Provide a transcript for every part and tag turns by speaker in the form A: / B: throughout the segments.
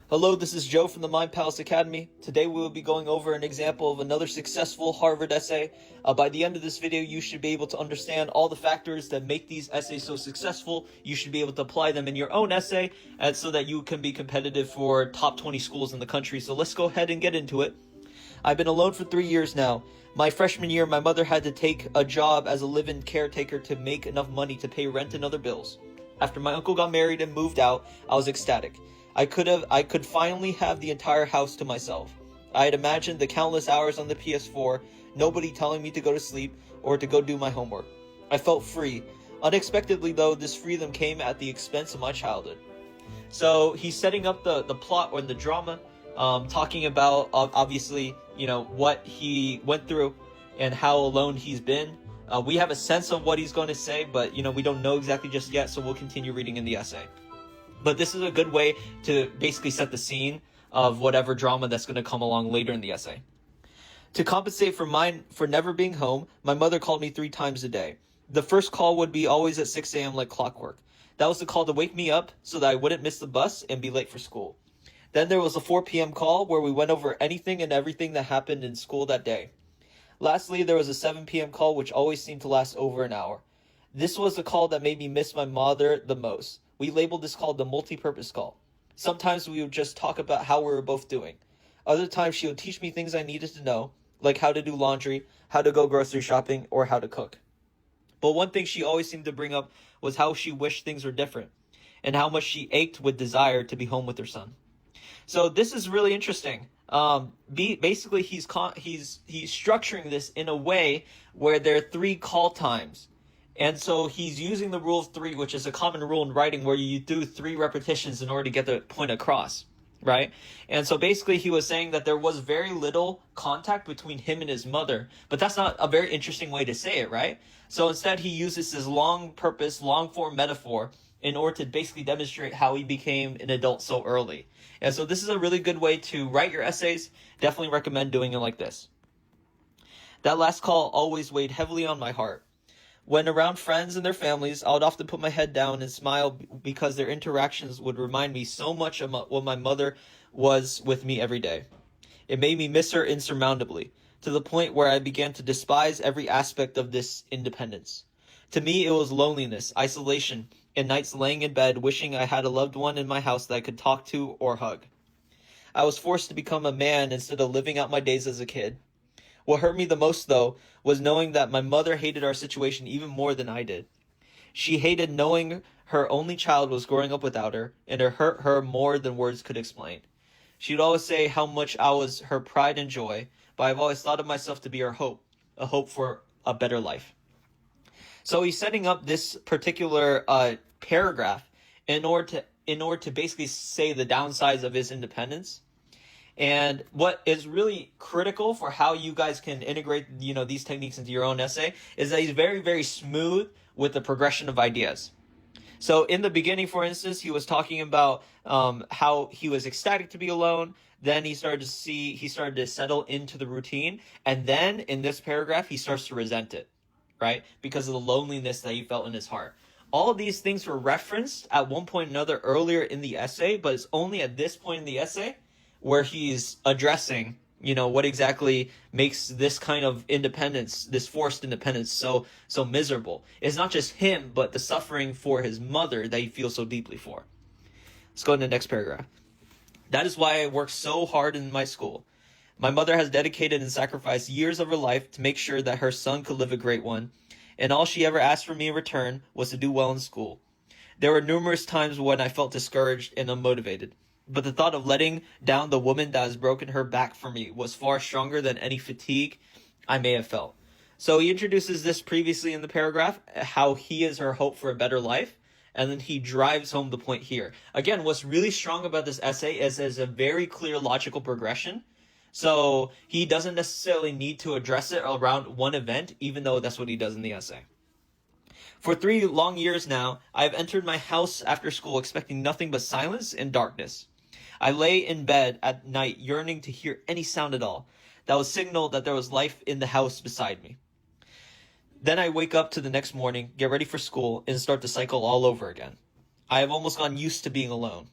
A: Hello, this is Joe from the Mind Palace Academy. Today we will be going over an example of another successful Harvard essay. By the end of this video, you should be able to understand all the factors that make these essays so successful. You should be able to apply them in your own essay so that you can be competitive for top 20 schools in the country. So let's go ahead and get into it. I've been alone for 3 years now. My freshman year, my mother had to take a job as a live-in caretaker to make enough money to pay rent and other bills. After my uncle got married and moved out, I was ecstatic. I could finally have the entire house to myself. I had imagined the countless hours on the PS4, nobody telling me to go to sleep or to go do my homework. I felt free. Unexpectedly though, this freedom came at the expense of my childhood. So he's setting up the plot or the drama, talking about obviously, what he went through and how alone he's been. We have a sense of what he's going to say, but we don't know exactly just yet, so we'll continue reading in the essay. But this is a good way to basically set the scene of whatever drama that's going to come along later in the essay. To compensate for never being home, my mother called me 3 times a day. The first call would be always at 6 a.m. like clockwork. That was the call to wake me up so that I wouldn't miss the bus and be late for school. Then there was a 4 p.m. call where we went over anything and everything that happened in school that day. Lastly, there was a 7 p.m. call which always seemed to last over an hour. This was the call that made me miss my mother the most. We labeled this call the multi-purpose call. Sometimes we would just talk about how we were both doing. Other times she would teach me things I needed to know, like how to do laundry, how to go grocery shopping, or how to cook. But one thing she always seemed to bring up was how she wished things were different, and how much she ached with desire to be home with her son. So this is really interesting. Basically, he's structuring this in a way where there are 3 call times. And so he's using the rule of 3, which is a common rule in writing where you do 3 repetitions in order to get the point across, right? And so basically he was saying that there was very little contact between him and his mother, but that's not a very interesting way to say it, right? So instead he uses this long form metaphor in order to basically demonstrate how he became an adult so early. And so this is a really good way to write your essays. Definitely recommend doing it like this. That last call always weighed heavily on my heart. When around friends and their families, I would often put my head down and smile because their interactions would remind me so much of what my mother was with me every day. It made me miss her insurmountably, to the point where I began to despise every aspect of this independence. To me, it was loneliness, isolation, and nights laying in bed wishing I had a loved one in my house that I could talk to or hug. I was forced to become a man instead of living out my days as a kid. What hurt me the most, though, was knowing that my mother hated our situation even more than I did. She hated knowing her only child was growing up without her, and it hurt her more than words could explain. She would always say how much I was her pride and joy, but I've always thought of myself to be her hope, a hope for a better life. So he's setting up this particular paragraph in order to basically say the downsides of his independence. And what is really critical for how you guys can integrate, these techniques into your own essay is that he's very, very smooth with the progression of ideas. So in the beginning, for instance, he was talking about how he was ecstatic to be alone. Then he started to settle into the routine. And then in this paragraph, he starts to resent it, right? Because of the loneliness that he felt in his heart. All of these things were referenced at one point or another earlier in the essay, but it's only at this point in the essay where he's addressing, what exactly makes this kind of independence, this forced independence, so miserable. It's not just him, but the suffering for his mother that he feels so deeply for. Let's go to the next paragraph. That is why I work so hard in my school. My mother has dedicated and sacrificed years of her life to make sure that her son could live a great one, and all she ever asked from me in return was to do well in school. There were numerous times when I felt discouraged and unmotivated. But the thought of letting down the woman that has broken her back for me was far stronger than any fatigue I may have felt. So he introduces this previously in the paragraph, how he is her hope for a better life, and then he drives home the point here. Again, what's really strong about this essay is there's a very clear logical progression. So he doesn't necessarily need to address it around one event, even though that's what he does in the essay. For 3 long years now, I have entered my house after school expecting nothing but silence and darkness. I lay in bed at night yearning to hear any sound at all that would signal that there was life in the house beside me. Then I wake up to the next morning, get ready for school, and start the cycle all over again. I have almost gotten used to being alone.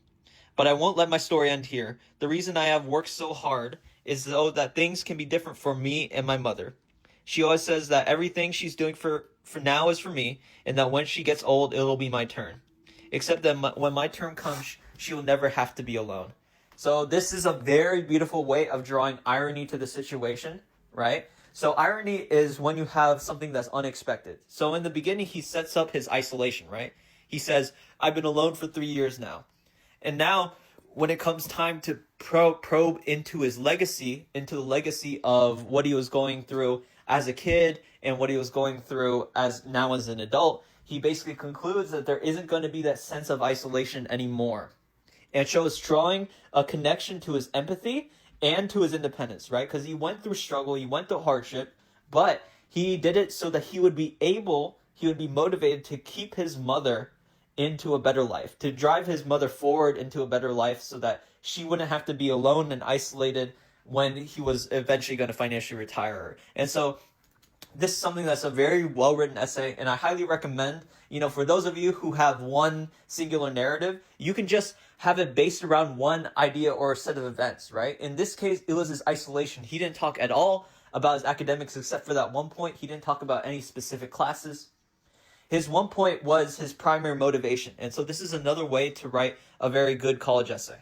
A: But I won't let my story end here. The reason I have worked so hard is so that things can be different for me and my mother. She always says that everything she's doing for now is for me, and that when she gets old, it'll be my turn. Except that when my turn comes, she will never have to be alone. So this is a very beautiful way of drawing irony to the situation, right? So irony is when you have something that's unexpected. So in the beginning, he sets up his isolation, right? He says, I've been alone for 3 years now. And now when it comes time to probe into his legacy, into the legacy of what he was going through as a kid and what he was going through as an adult, he basically concludes that there isn't going to be that sense of isolation anymore. And it shows drawing a connection to his empathy and to his independence, right? Because he went through struggle, he went through hardship, but he did it so that he would be motivated to keep his mother into a better life, to drive his mother forward into a better life so that she wouldn't have to be alone and isolated when he was eventually going to financially retire her. And so this is something that's a very well-written essay, and I highly recommend, for those of you who have one singular narrative, you can just have it based around one idea or a set of events, right? In this case, it was his isolation. He didn't talk at all about his academics except for that one point. He didn't talk about any specific classes. His one point was his primary motivation, and so this is another way to write a very good college essay.